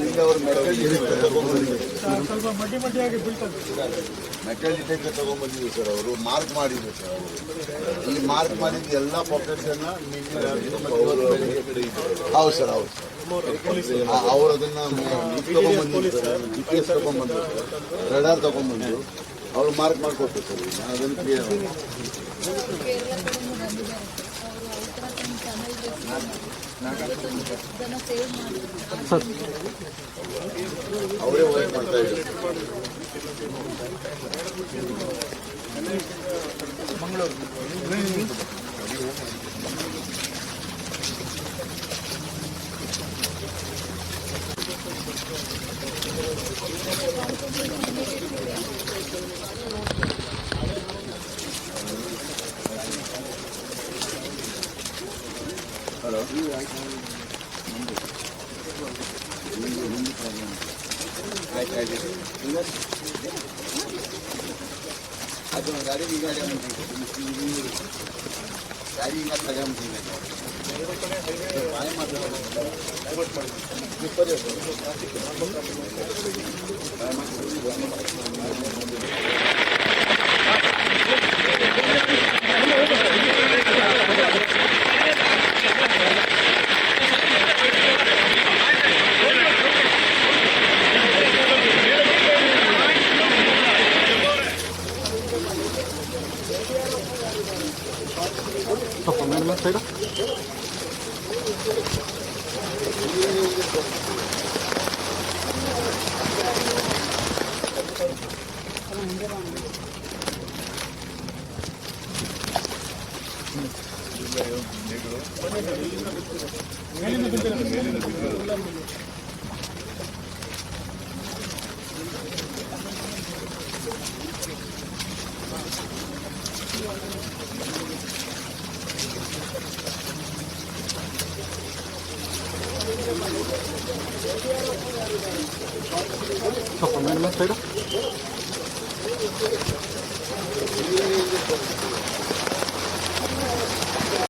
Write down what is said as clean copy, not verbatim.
ಈಗ ಅವರು ಸ್ವಲ್ಪ ಮಡ್ಡಿ ಮಡ್ಡಿಯಾಗಿ ಬೀಳ್ತದೆ. ಮೆಟಲ್ ಡಿಟೆಕ್ಟರ್ ತಗೊಂಡ್ಬಂದಿದ್ದೀವಿ ಸರ್. ಅವರು ಮಾರ್ಕ್ ಮಾಡಿದ್ರು ಸರ್. ಅವರು ಈ ಮಾರ್ಕ್ ಮಾಡಿದ್ದು ಎಲ್ಲ ಪಾಕೆಟ್ಸ್ ಅನ್ನ ಹೌದು ಸರ್. ಹೌದು ಸರ್. ಅವರು ಅದನ್ನ ತಗೊಂಡ್ಬಂದಿದ್ರು ಸರ್. GPS ತಗೊಂಡ್ಬಂದ್ರು ಸರ್. ರಡಾರ್ ತಗೊಂಡ್ಬಂದ್ರು ಅವ್ರು ಮಾರ್ಕ್ ಮಾಡಿಕೊಟ್ರು ಸರ್. ಅದನ್ನು ಕ್ಲಿಯರ್ ಅವರೇ ವರ್ಕ್ ಮಾಡ್ತಾ ಇದ್ದಾರೆ. ಹಲೋ ಅದು ಗಾಡಿ ಈಗ ತಗೊಂಡಿದ್ದೀವಿ. ಬಾಯಿ ಸೈಡ್ ಸ್ವಲ್ಪ ಮೇಲೆ ಸೈಡ್